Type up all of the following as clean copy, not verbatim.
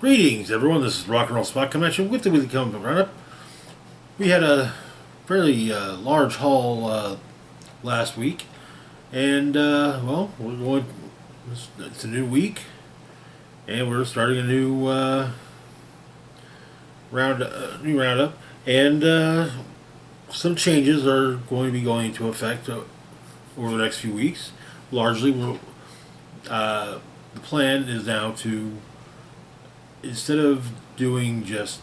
Greetings, everyone. This is Rock and Roll Spot coming at you with the weekly comic book roundup. We had a fairly large haul last week, and well, we're going. It's a new week, and we're starting a new roundup, and some changes are going to be going into effect over the next few weeks. Largely, the plan is now to, instead of doing just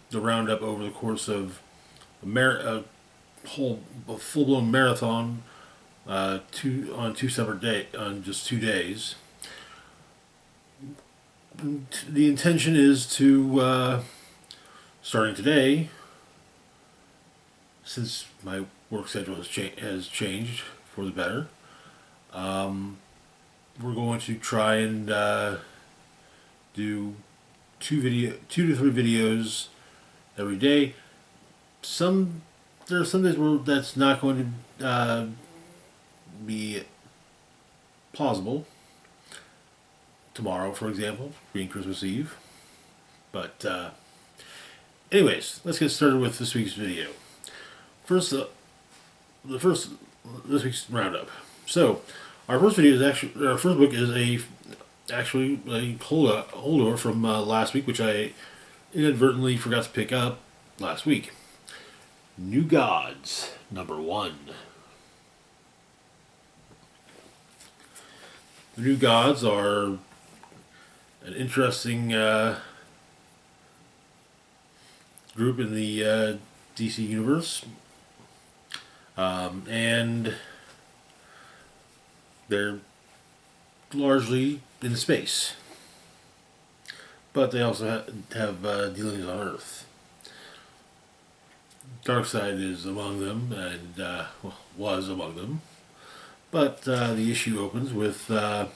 the roundup over the course of a full blown marathon, two separate on just 2 days. The intention is to, starting today, since my work schedule has changed for the better, we're going to try and do two to three videos every day. There are some days where that's not going to be plausible. Tomorrow, for example, being Christmas Eve. But anyways, let's get started with this week's video. First, this week's roundup. So, our first book is actually a holdover from last week, which I inadvertently forgot to pick up last week. New Gods, #1. The New Gods are an interesting group in the DC universe, and they're largely in space, but they also have dealings on Earth. Darkseid is among them, and was among them. But the issue opens with the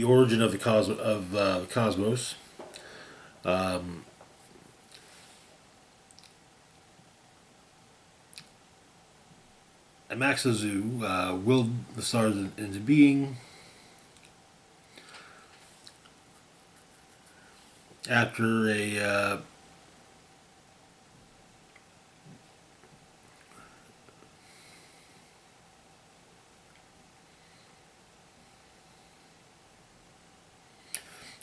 origin of the cosmos. Amaxazu willed the stars into being after a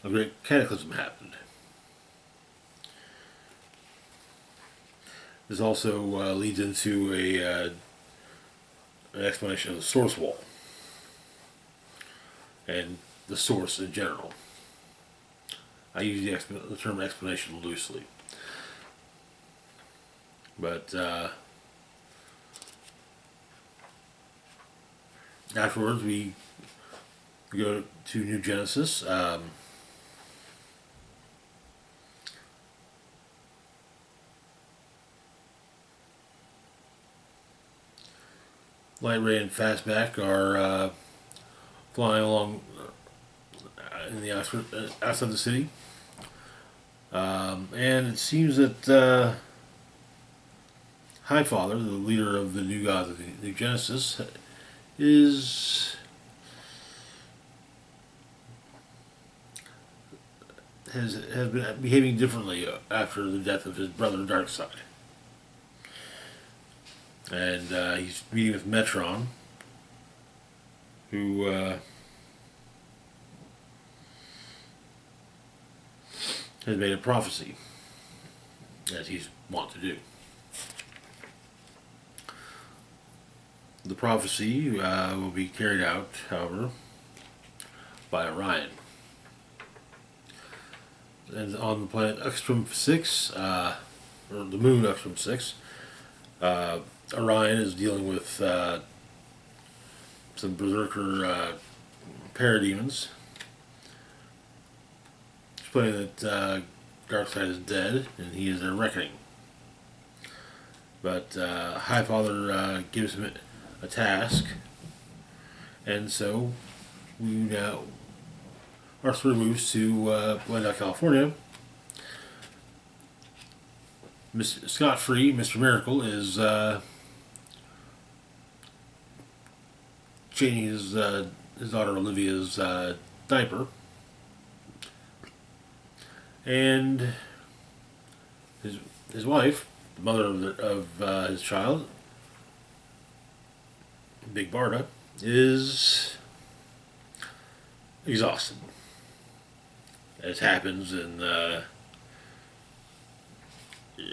great cataclysm happened. This also leads into an explanation of the source wall and the source in general. I use the term explanation loosely, but afterwards we go to New Genesis. Light Ray and Fastback are flying along in the outside of the city, and it seems that Highfather, the leader of the New Gods of the New Genesis, has been behaving differently after the death of his brother Darkseid. And he's meeting with Metron, who has made a prophecy, as he's wont to do. The prophecy will be carried out, however, by Orion. And on the planet Uxtrum 6, or the moon Uxtrum 6, Orion is dealing with some berserker parademons, explaining that Darkseid is dead and he is their reckoning. But Highfather gives him a task, and so our story moves to Glendale, California. Scott-free, Mr. Miracle is changing his his daughter Olivia's diaper, and his his wife, the mother of his child, Big Barda, is exhausted, as happens in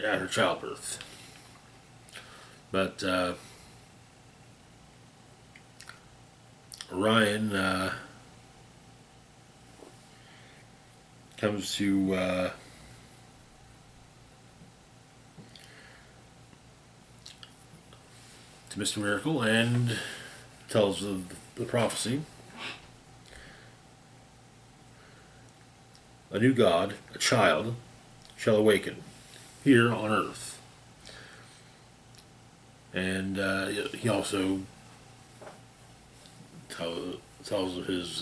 after childbirth. But Orion comes to Mr. Miracle and tells the prophecy. A new god, a child, shall awaken here on earth. And he also tells of his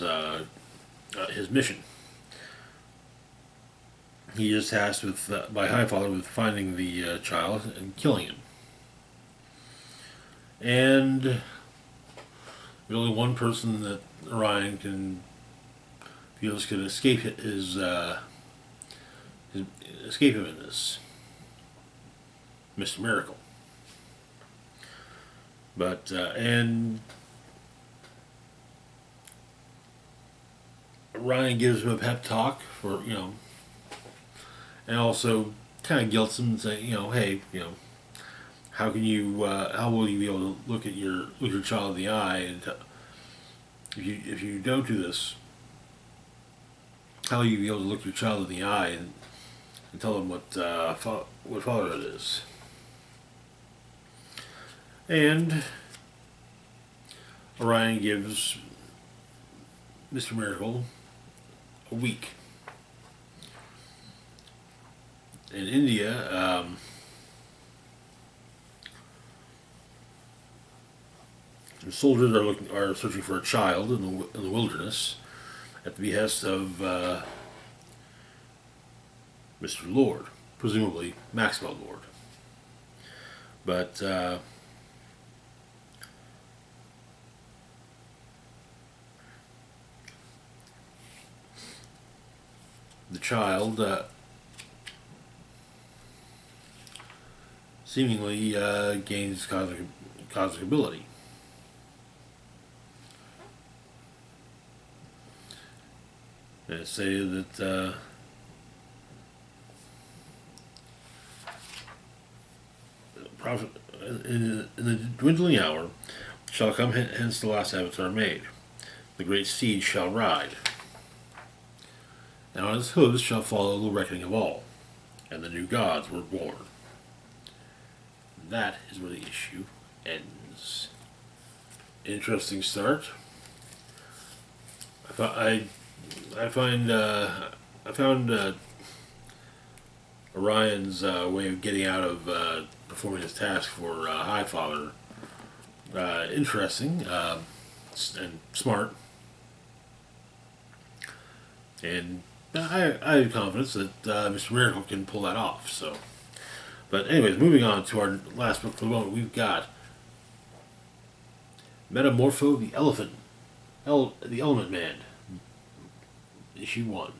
mission. He is tasked with by Highfather with finding the child and killing him. And there's only one person that Orion feels can escape escape him in this, Mr. Miracle. But and Orion gives him a pep talk for and also kind of guilts him and say, hey, how can you, how will you be able to look your child in the eye, and if you don't do this, how will you be able to look your child in the eye and tell them what fatherhood is? And Orion gives Mr. Miracle a week. In India, the soldiers are searching for a child in the wilderness at the behest of Mr. Lord, presumably Maxwell Lord. But the child seemingly gains cosmic ability. And say that in the dwindling hour shall come hence the last avatar made. The great steed shall ride, and on his hooves shall follow the reckoning of all, and the new gods were born. That is where the issue ends. Interesting start. I found Orion's way of getting out of performing his task for Highfather interesting and smart, and I have confidence that Mr. Miracle can pull that off. So, but anyways, moving on to our last book for the moment, we've got Metamorpho the Elephant, the Element Man. Issue 1.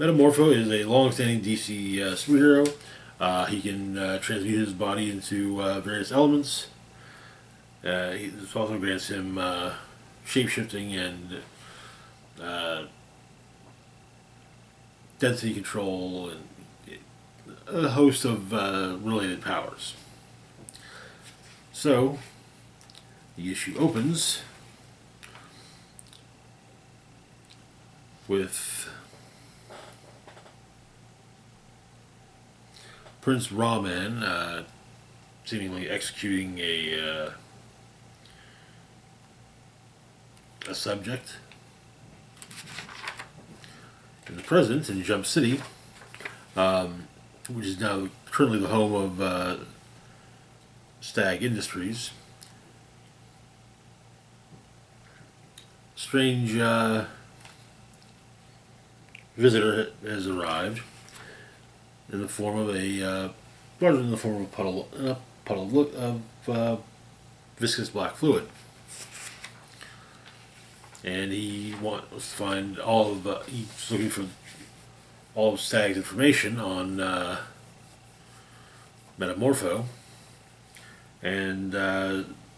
Metamorpho is a long-standing DC superhero. He can transmute his body into various elements. This also grants him shape-shifting and density control and a host of related powers. So, the issue opens with Prince Rahman seemingly executing a subject. In the present, in Jump City, which is now currently the home of Stag Industries, strange visitor has arrived in the form of largely in the form of a puddle of viscous black fluid. and he wants to find all of he's looking for all of Stag's information on Metamorpho, and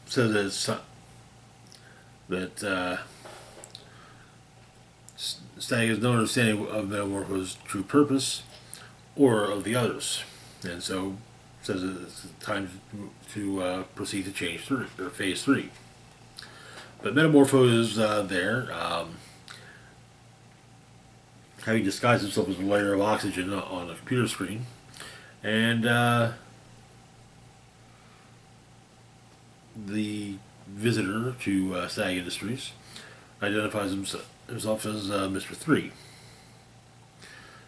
says that Stag has no understanding of Metamorpho's true purpose or of the others, and so says it's time to proceed to change three, or phase 3. But Metamorpho is there, having disguised himself as a layer of oxygen on a computer screen, and the visitor to Stag Industries identifies himself as Mr. 3,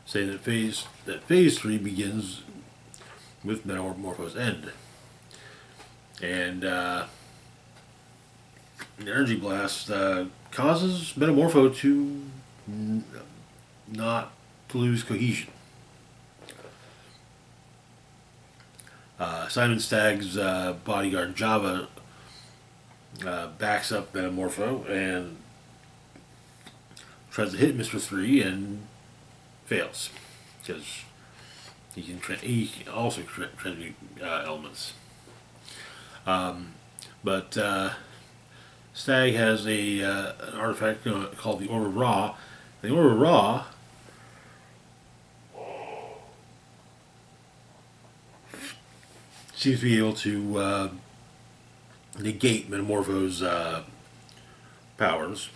saying that phase 3 begins with Metamorpho's end. And the energy blast causes Metamorpho to not to lose cohesion. Simon Stagg's bodyguard Java backs up Metamorpho and tries to hit Mr. 3 and fails because he can also transmute elements. But Stag has an artifact called the Orb of Ra. The Orb of Ra seems to be able to negate Metamorpho's powers.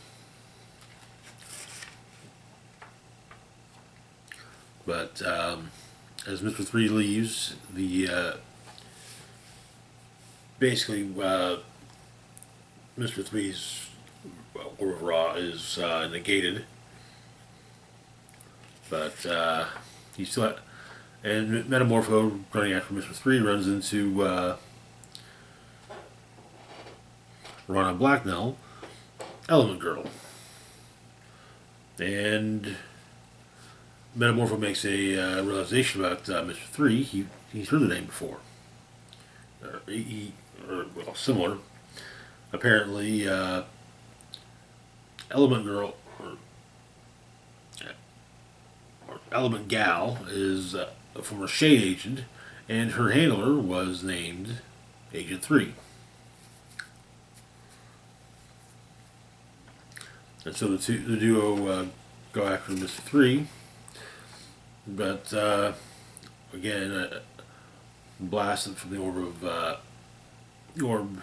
But as Mr. 3 leaves, the basically Mr. 3's Orb of Ra is negated, but he still and Metamorpho, running after Mr. 3, runs into Rana Blacknell, Element Girl, and Metamorpho makes a realization about Mr. 3. He's heard the name before, or well, similar. Apparently, Element Girl or Element Gal is a former Shade agent, and her handler was named Agent 3. And so the duo go after Mr. 3, but again, blasted from the orb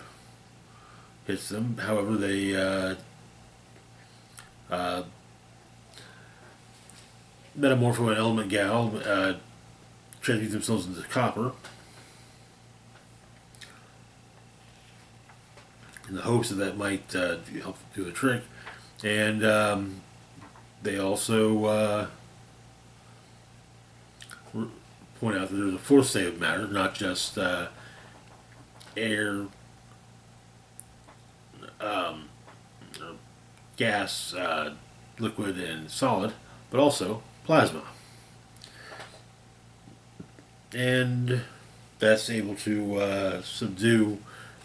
hits them. However, they Metamorpho and Element Gal transmute themselves into copper in the hopes that might help do the trick. And they also point out that there's a fourth state of matter, not just air, gas, liquid, and solid, but also plasma. And that's able to subdue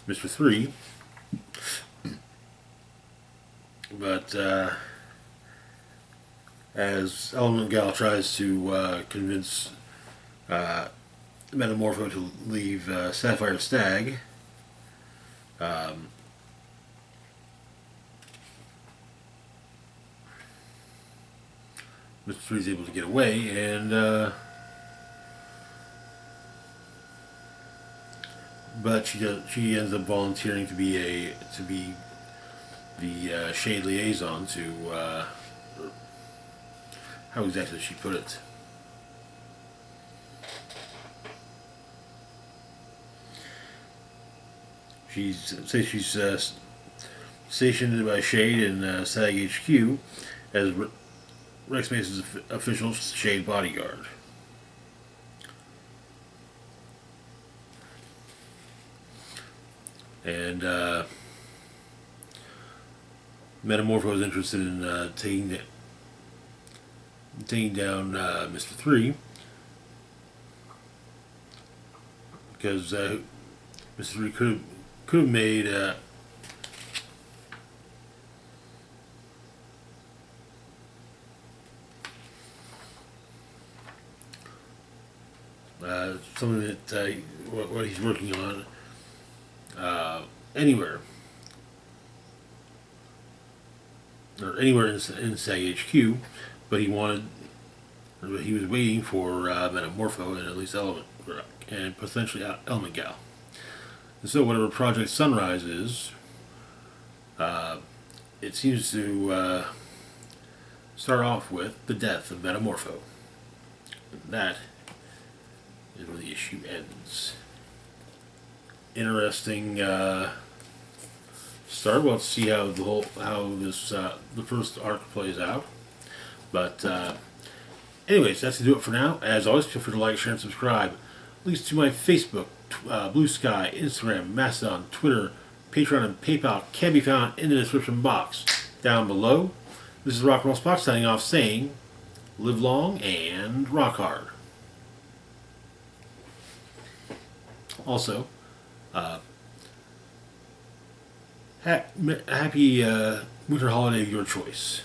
Mr. 3. But as Element Gal tries to convince Metamorpho to leave Sapphire Stag, Mr. 3 is able to get away, and but she ends up volunteering to be the Shade liaison to how exactly did she put it? She's stationed by Shade in SAG HQ as Rex Mason's official Shade bodyguard. And Metamorpho is interested in taking down Mr. 3 because Mr. 3 could have made something that what he's working on anywhere in SAG HQ, but he was waiting for Metamorpho and at least Element and potentially Element Gal. And so whatever Project Sunrise is, it seems to start off with the death of Metamorpho. And that is where the issue ends. Interesting start. Well, let's see how the first arc plays out. But anyways, that's gonna do it for now. As always, feel free to like, share, and subscribe. Links to my Facebook, Blue Sky, Instagram, Mastodon, Twitter, Patreon, and PayPal can be found in the description box down below. This is Rock and Roll Spock signing off, saying, live long and rock hard. Also, happy winter holiday of your choice.